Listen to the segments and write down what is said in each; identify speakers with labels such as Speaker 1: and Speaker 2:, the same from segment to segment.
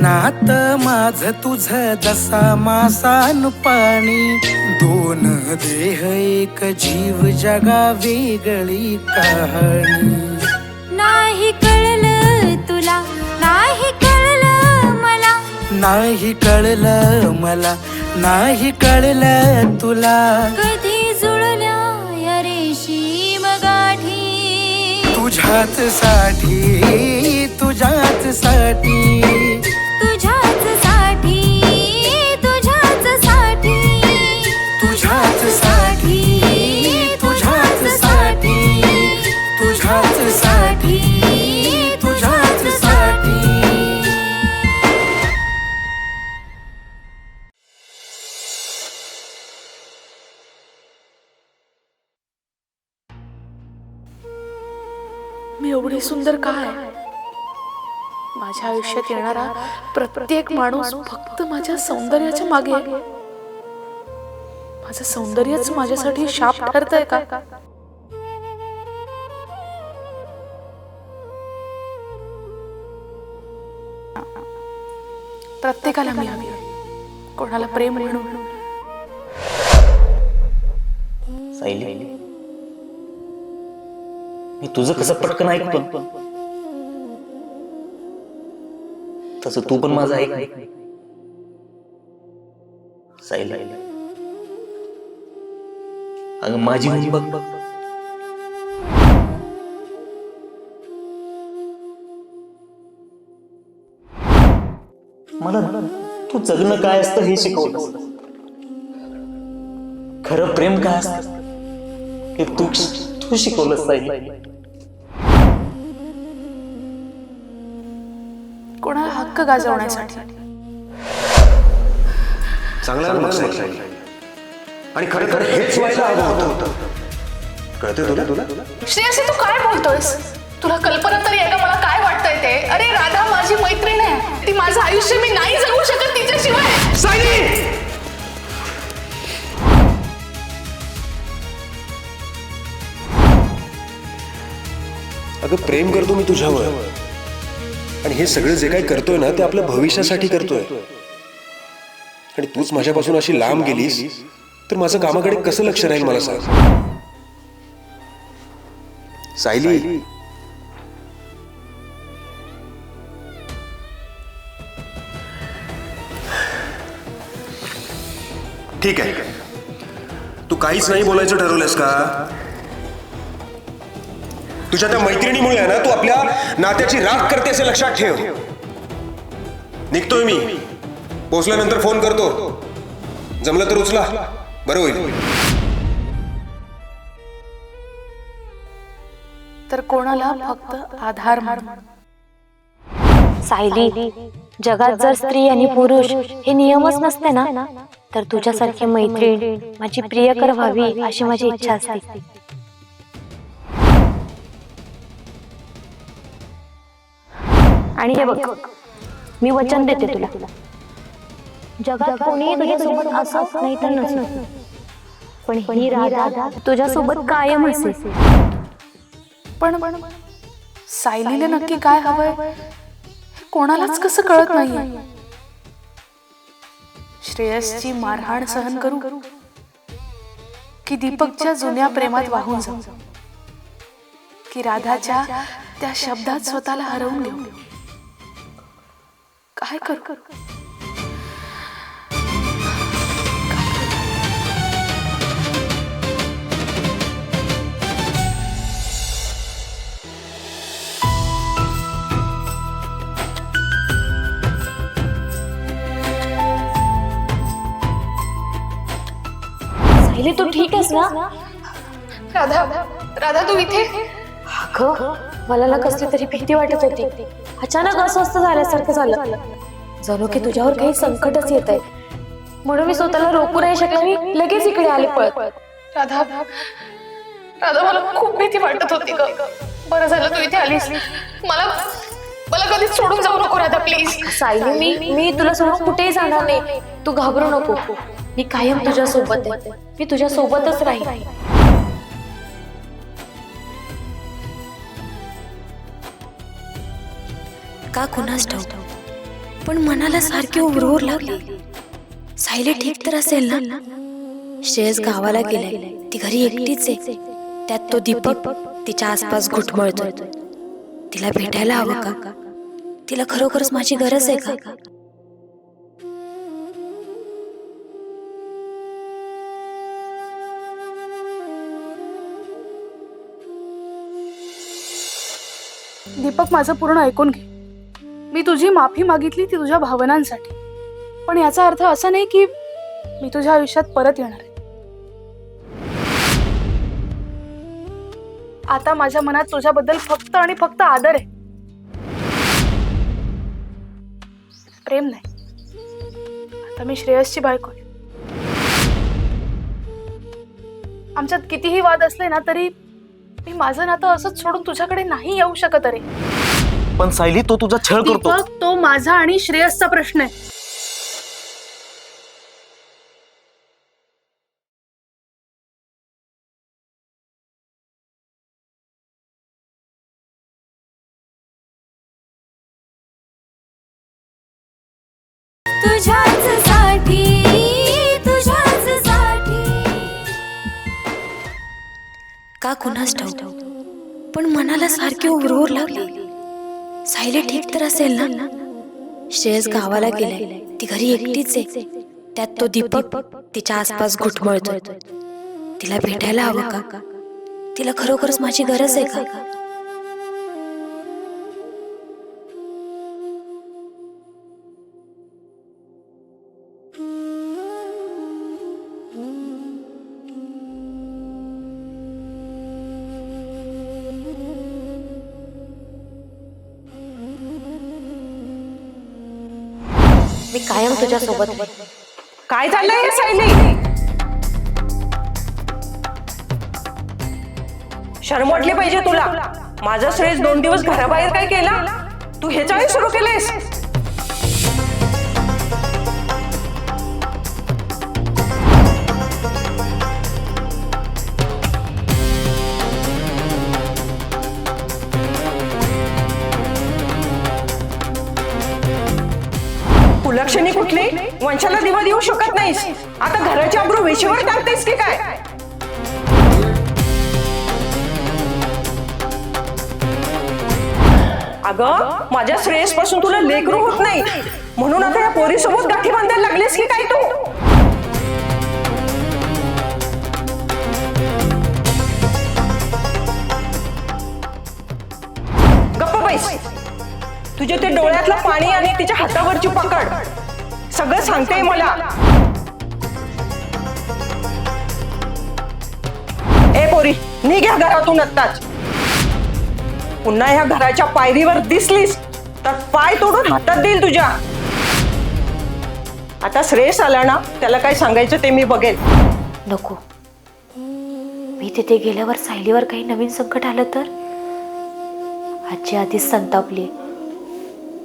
Speaker 1: नात माझ तुझ जसा मासान पाणी, दोन देह एक जीव जगा वेगळी कहाणी.
Speaker 2: नाही कळलं तुला, नाही कळलं मला,
Speaker 1: नाही कळलं मला, नाही कळलं तुला.
Speaker 2: कधी जुळल्या या रेशीम गाठी,
Speaker 1: तुझ्याच साठी, तुझ्याच साठी,
Speaker 2: तुझ्याच साठी, तुझ्याच साठी,
Speaker 1: तुझ्याच साठी, तुझ्याच साठी, तुझ्याच साठी, तुझ्याच साठी.
Speaker 3: मी एवढी सुंदर का आहे? माझ्या आयुष्यात येणारा प्रत्येक माणूस फक्त माझ्या सौंदर्याच्या मागे आहे. माझं सौंदर्यच माझ्यासाठी शाप ठरतंय का? प्रत्येकाला मी हवी, कोणाला प्रेम म्हणून.
Speaker 4: सायली, मी तुझं कसं पटकन ऐकतो तसं तू पण माझं ऐक. सायली, अगं माझी मुली बघ. मला तू जगणं काय असतं हे शिकवलं. खरं प्रेम काय असतं हे तू शिकवलंस सायली.
Speaker 3: कोणाला हक्क गाजवण्यासाठी.
Speaker 5: चांगला आणि खरं खरं हेच व्हायला हवं होतं. कळतंय तुला?
Speaker 3: श्रेयसी, तू काय बोलतोयस? तुला कल्पना तरी आहे का मला काय वाटतंय ते? अरे राधा माझी मैत्रीण आहे, ती माझं आयुष्य मी नाही जगू शकत तिच्याशिवाय.
Speaker 5: सायली, अगं प्रेम करतो मी तुझ्यावर, आणि हे सगळं जे काही करतोय ना ते आपल्या भविष्यासाठी करतोय. आणि तूच माझ्यापासून अशी लांब गेलीस तर माझं कामाकडे कसं लक्ष राहील मला सांग. सायली, ठीक आहे, तू काहीच नाही बोलायचं ठरवलंस का? तुझ्या त्या मैत्रिणीमुळे आहे ना तू आपल्या नात्याची राख करते असे लक्षात ठेव. निघतोय मी, पोहोचल्यानंतर फोन करतो. जमलं तर उचला, बरं होईल.
Speaker 3: तर कोणाला फक्त आधार म्हणून.
Speaker 6: सायली, जगात जर स्त्री आणि पुरुष हे नियमच नसते ना, तर तुझ्यासारखी मैत्रीण माझी प्रियकर व्हावी अशी माझी इच्छा असते. आणि हे बघ, मी वचन देते तुला, जगात कोणी तुझ्यासोबत असो नाही तर नसो, पण ही राधा तुझ्यासोबत कायम असेल.
Speaker 3: पण सायलीला नक्की काय हवंय कोणालाच कसं कळत नाहीये. श्रेयसची मारहाण सहन करू की दीपकच्या जुन्या प्रेमात वाहून जाऊ, की राधाच्या त्या शब्दात स्वतःला हरवून घेऊ? काय करू?
Speaker 6: सायली, तू ठीक आहेस ना?
Speaker 3: राधा, राधा तू इथे?
Speaker 6: अगं, मला ना कसली तरी भीती वाटत होती. अचानक अस्वस्थ झाल्यासारखं झालं, जणू की तुझ्यावर काही संकटच येत आहे. म्हणून मी स्वतःला रोखू नाही शकले, मी लगेच इकडे आले पळत.
Speaker 3: राधा, राधा मला खूप भीती वाटत होती ग. बरं झालं तू इथे आलीस. मला मला कधीच सोडून जाऊ नको राधा, प्लीज.
Speaker 6: सायली, मी तुला सोडून कुठेही जाणार नाही. तू घाबरू नको, मी कायम तुझ्या सोबत आहे. मी तुझ्या सोबतच राहील.
Speaker 7: का कुणास ठाऊक,
Speaker 2: पण मनाला सारखी उरवर लागली. सायली ठीक तर असेल ना? श्रेयस गावाला गेलाय, ती घरी एकटीच आहे. त्यात तो दीपक तिच्या आसपास घुटमळतोय. तिला भेटायला हवं का? तिला खरोखरच माझी गरज आहे का?
Speaker 3: दीपक, माझं पूर्ण ऐकून घे. मी तुझी माफी मागितली ती तुझ्या भावनांसाठी, पण याचा अर्थ असा नाही की मी तुझ्या आयुष्यात परत येणार आहे. आता माझ्या मनात तुझ्याबद्दल फक्त आणि फक्त आदर आहे, प्रेम नाही. आता मी श्रेयसची बायको आहे. आमच्यात कितीही वाद असले ना तरी मी माझं नातं असंच सोडून तुझ्याकडे नाही येऊ शकत. अरे
Speaker 4: पण सायली, तो तुझा छळ करतो.
Speaker 3: दीपक, तो माझा आणि श्रेयसचा प्रश्न आहे.
Speaker 2: तुझ्याच साठी, तुझ्याच साठी. का कुणास ठाऊक, पण मनाला सारखी उरवर लागली. सायली ठीक तर असेल ना? श्रेयस गावाला गेलाय, ती घरी एकटीच आहे. त्यात तो दीपक तिच्या आसपास घुटमळतोय. तिला भेटायला हवं का? तिला खरोखरच माझी गरज आहे का?
Speaker 6: मी कायम तुझ्या सोबत.
Speaker 7: काय चाललंय हे सायली? शरम वाटली पाहिजे तुला. माझा श्रेयस 2 दिवस घराबाहेर काय केला? तू हे चाळी सुरू केलेस. कुलक्षणी कुठली? वंशाला दिवा देऊ शकत नाहीस. आता घराची अब्रू वेशीवर टाकतेस की काय? अगं, माझ्या श्रेयस पासून तुला लेकरू होत नाही म्हणून आता या पोरीसोबत गाठी बांधायला लागलीस की काय तू? गप्प बैस. तुझे ते डोळ्यातलं पाणी आणि तिच्या हातावरची पकड सगळं सांगते मला. ए पोरी, निघ या घरातून आत्ताच. पुन्हा ह्या घराच्या पायरीवर दिसलीस तर पाय तोडून हातात देईल तुझ्या. आता श्रेयस आला ना, त्याला काय सांगायचं ते मी बघेल.
Speaker 6: नको, मी तिथे गेल्यावर सायलीवर काही नवीन संकट आलं तर? आजी आधीच संतापली.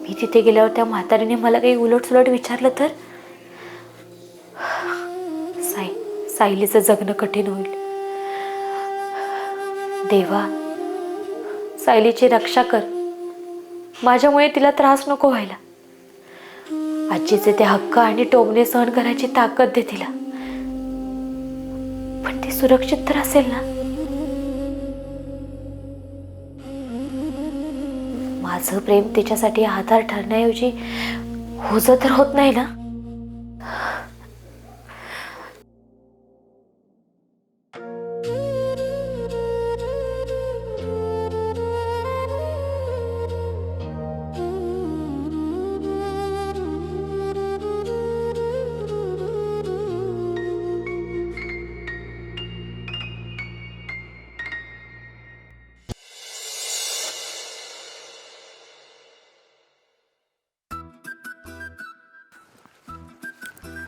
Speaker 6: मी तिथे गेल्यावर त्या म्हातारीने मला काही उलटसुलट विचारलं तर? सायलीचं जगणं कठीण होईल. देवा, सायलीची रक्षा कर. माझ्यामुळे तिला त्रास नको व्हायला. आजीचे ते हक्क आणि टोमणे सहन करायची ताकद दे तिला. पण ती सुरक्षित तर असेल ना? माझं प्रेम तिच्यासाठी आधार ठरण्याऐवजी ओझं तर होत नाही ना?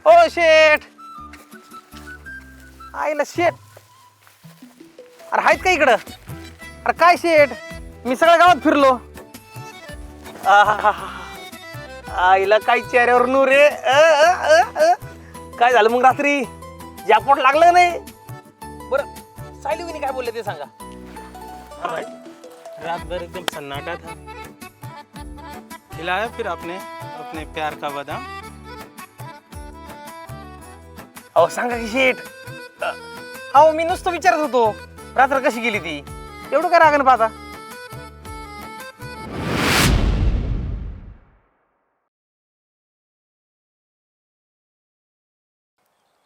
Speaker 4: ओ शेठ, आईला शेठ. अरे आहेत का इकडं? अरे काय शेठ, मी सगळ्या गावात फिरलो. आईला काय चेहऱ्यावर नूर रे. काय झालं मग रात्री? जॅकपॉट लागलं नाही? बरं, सायली विनी काय बोलले ते सांगा.
Speaker 8: रात भर एकदम सन्नाटा था. खिलाया फिर आपने और अपने प्यार का बादाम।
Speaker 4: अहो सांगा की शेठ. अहो मी नुसतं विचारत होतो रात्र कशी गेली ती, एवढं काय रागानं पाहता.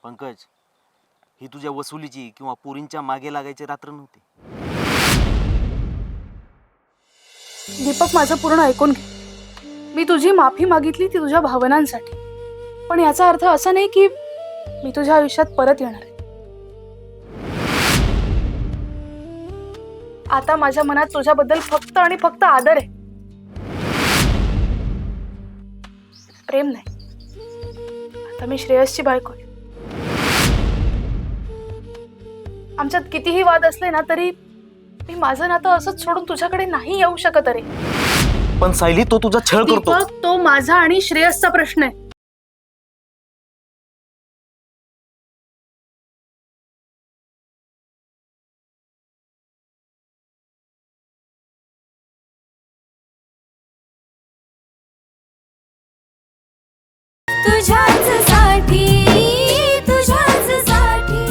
Speaker 9: पंकज, ही तुझ्या वसुलीची किंवा पोरींच्या मागे लागायची रात्र नव्हती.
Speaker 3: दीपक, माझं पूर्ण ऐकून घे. मी तुझी माफी मागितली ती तुझ्या भावनांसाठी, पण याचा अर्थ असा नाही की मी तुझ्या आयुष्यात परत येणार आहे. आता माझ्या मनात तुझ्याबद्दल फक्त आणि फक्त आदर आहे, प्रेम नाही. आता मी श्रेयसची बायको आहे. आमच्यात कितीही वाद असले ना तरी मी माझं नातं असंच सोडून तुझ्याकडे नाही येऊ शकत. अरे
Speaker 9: पण सायली, तो तुझा छळ करतो.
Speaker 3: दीपक, तो माझा आणि श्रेयसचा प्रश्न आहे.
Speaker 1: तुझ्याच साठी, तुझ्याच साठी.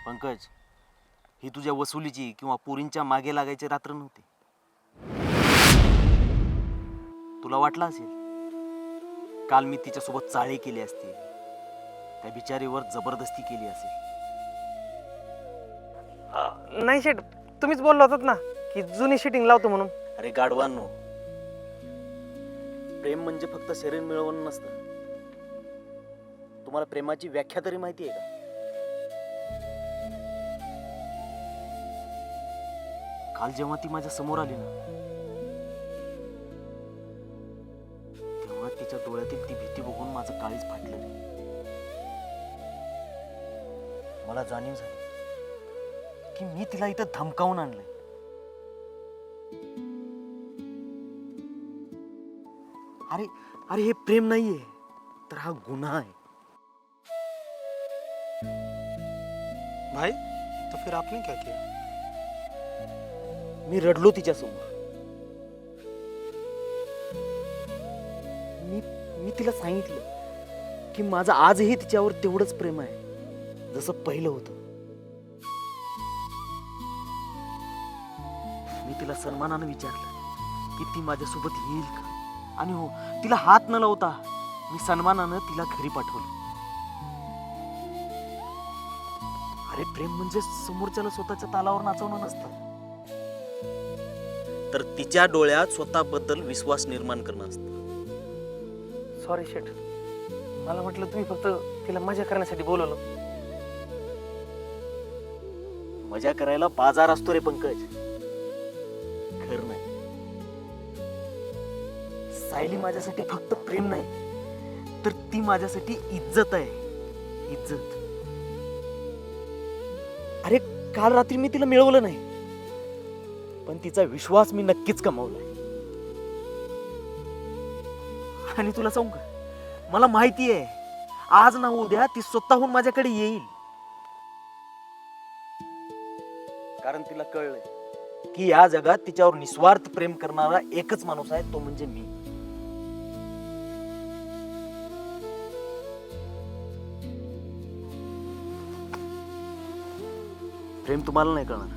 Speaker 9: पंकज, ही तुझ्या वसुलीची किंवा पोरींच्या मागे लागायची रात्र नव्हती. तुला वाटलं असेल काल मी तिच्यासोबत चाळे केली असती, त्या बिचारीवर जबरदस्ती केली असेल.
Speaker 4: नाही शेठ, तुम्हीच बोलला होतात ना की जुनी शिटिंग लावतो म्हणून.
Speaker 9: अरे गाढवांनो, प्रेम म्हणजे फक्त शरीर मिळवणं नसतं. तुम्हाला प्रेमाची व्याख्या तरी माहिती आहे का? काल जेव्हा ती माझ्या समोर आली ना, तेव्हा तिच्या डोळ्यातील ती भीती बघून माझं काळीज फाटलं रे. मला जाणीव झाली की मी तिला इथं धमकावून आणलंय. अरे अरे, हे प्रेम नाहीये, तर हा गुन्हा आहे.
Speaker 8: भाई, तो फिर आपने क्या किया?
Speaker 9: मी रडलो तिच्यासमोर. मी तिला सांगितलं की माझं आजही तिच्यावर तेवढंच प्रेम आहे जसं पहिलं होतं. मी तिला सन्मानानं विचारलं की ती माझ्यासोबत येईल का, आणि हो, तिला हात न लावता मी सन्मानानं तिला घरी पाठवलं. अरे प्रेम म्हणजे समोरच्याला स्वतःच्या तालावर नाचवणं नसतं, तर तिच्या डोळ्यात स्वतःबद्दल विश्वास निर्माण करणं असतं.
Speaker 4: सॉरी शेठ, मला म्हटलं तुम्ही फक्त तिला मजा करण्यासाठी बोलवलं.
Speaker 9: मजा करायला बाजार असतो रे पंकज, घर नाही. सायली माझ्यासाठी फक्त प्रेम नाही, तर ती माझ्यासाठी इज्जत आहे. इज्जत. अरे काल रात्री मी तिला मिळवलं नाही, पण तिचा विश्वास मी नक्कीच कमावलाय. आणि तुला सांगू का, मला माहिती आहे आज ना उद्या ती स्वतःहून माझ्याकडे येईल. कारण तिला कळलंय की या जगात तिच्यावर निस्वार्थ प्रेम करणारा एकच माणूस आहे, तो म्हणजे मी. प्रेम तुम्हाला नाही कळणार,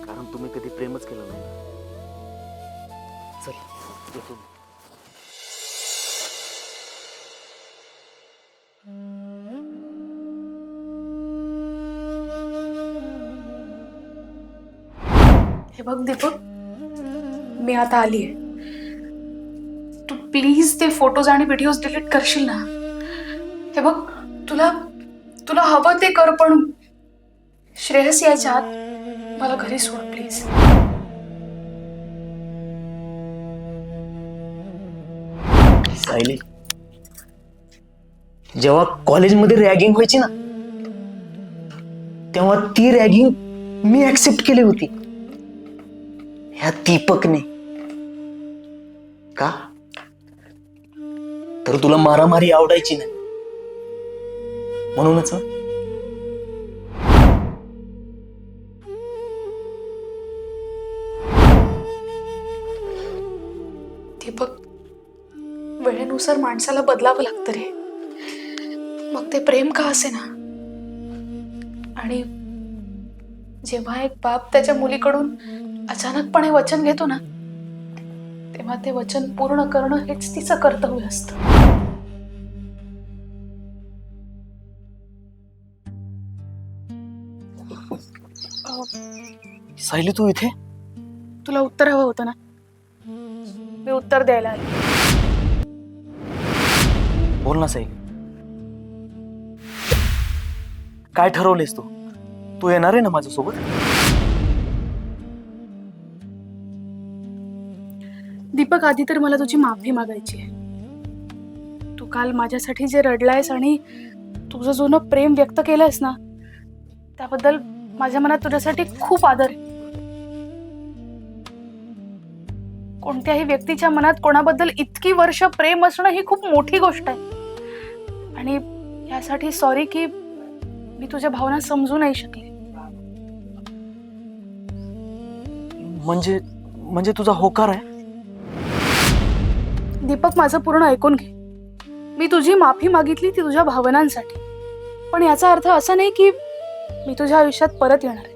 Speaker 9: कारण तुम्ही कधी प्रेमच केलं नाही. चल येतो मी.
Speaker 3: हे बघ दीपक, मी आता आलीये. तू प्लीज ते फोटोज आणि व्हिडिओज डिलीट करशील ना. हे बघ, तुला हवं ते कर, पण श्रेयस यायच्या आत मला घरी सोड प्लीज.
Speaker 9: सायली, जेव्हा कॉलेजमध्ये रॅगिंग व्हायची ना, तेव्हा ती रॅगिंग मी ऍक्सेप्ट केली होती. ह्या दीपकने. का? तर तुला मारामारी आवडायची नाही म्हणूनच.
Speaker 3: वेळेनुसार माणसाला बदलावं लागतं रे, मग ते प्रेम का असे ना. आणि जेव्हा एक बाप त्याच्या मुलीकडून अचानकपणे वचन घेतो ना, तेव्हा ते वचन पूर्ण करणं हेच तिचं कर्तव्य असतं.
Speaker 9: सायली तू इथे?
Speaker 3: तुला उत्तर हवं होतं ना, मी उत्तर द्यायला आले.
Speaker 9: बोल ना सायली, काय ठरवलेस तू? तू येणार आहे ना माझ्यासोबत?
Speaker 3: दीपक, आधी तर मला तुझी माफी मागायची आहे. तू काल माझ्यासाठी जे रडलायस आणि तुझं जुनं प्रेम व्यक्त केलंयस ना, त्याबद्दल माझ्या मनात तुझ्यासाठी खूप आदर आहे. कोणत्याही व्यक्तीच्या मनात कोणाबद्दल इतकी वर्ष प्रेम असणं ही खूप मोठी गोष्ट आहे. आणि यासाठी सॉरी की मी तुझ्या भावना समजू नाही शकले.
Speaker 9: म्हणजे तुझा होकार आहे?
Speaker 3: दीपक, माझं पूर्ण ऐकून घे. मी तुझी माफी मागितली ती तुझ्या भावनांसाठी, पण याचा अर्थ असा नाही की मी तुझ्या आयुष्यात परत येणार आहे.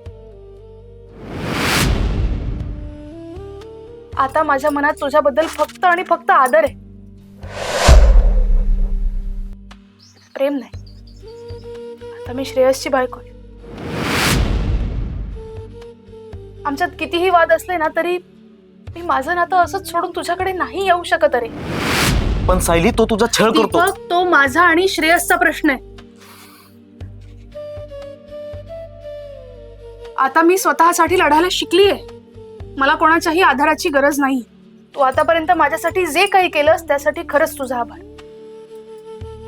Speaker 3: आता माझ्या मनात तुझ्याबद्दल फक्त आणि फक्त आदर आहे, प्रेम नाही. आता मी श्रेयसची बायको आहे. आमच्यात कितीही वाद असले ना तरी मी माझं नातं असंच सोडून तुझ्याकडे नाही येऊ शकत. अरे
Speaker 9: पण सायली, तो तुझा छळ करतो.
Speaker 3: दीपक, तो माझा आणि श्रेयसचा प्रश्न आहे. आता मी स्वतःसाठी लढायला शिकलीये. मला कोणाच्याही आधाराची गरज नाही. तू आतापर्यंत माझ्यासाठी जे काही केलंस त्यासाठी खरंच तुझा आभार,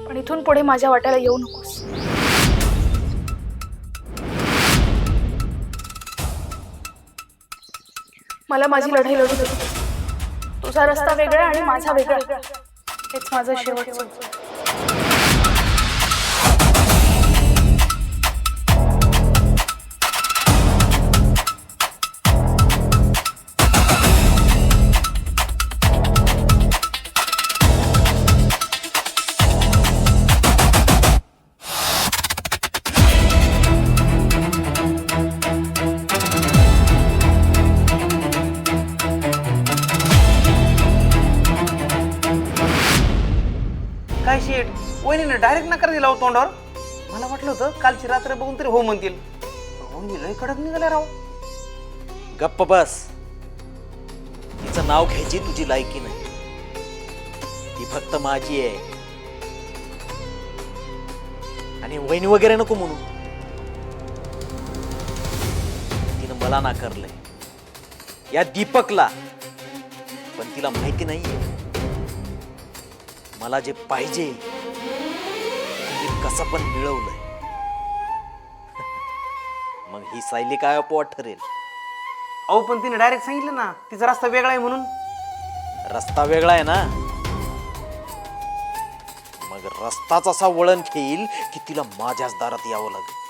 Speaker 3: पण इथून पुढे माझ्या वाट्याला येऊ नकोस. मला माझी लढाई लढू दे. तुझा रस्ता वेगळा आणि माझा वेगळा. हेच माझं शेवटचं.
Speaker 4: काय शेट, वहिनीने डायरेक्ट नकार दिला हो तोंडावर. मला वाटलं होतं कालची रात्र बघून तरी हो म्हणतील. वहिनी लय कडक निघाल्या राव.
Speaker 9: गप्प बस. तिचं नाव घ्यायची तुझी लायकी नाही. ती फक्त माझी आहे. आणि वहिनी वगैरे नको म्हणू. तिनं मला नाकारलंय, या दीपकला. पण तिला माहिती नाहीये मला जे पाहिजे ते कसं पण मिळवलंय. मग ही सायली काय अपवाद ठरेल?
Speaker 4: अहो पण तिने डायरेक्ट सांगितलं ना तिचा रस्ता वेगळा आहे म्हणून.
Speaker 9: रस्ता वेगळा आहे ना, मग रस्ताच असा वळण घेईल की तिला माझ्याच दारात यावं लागेल.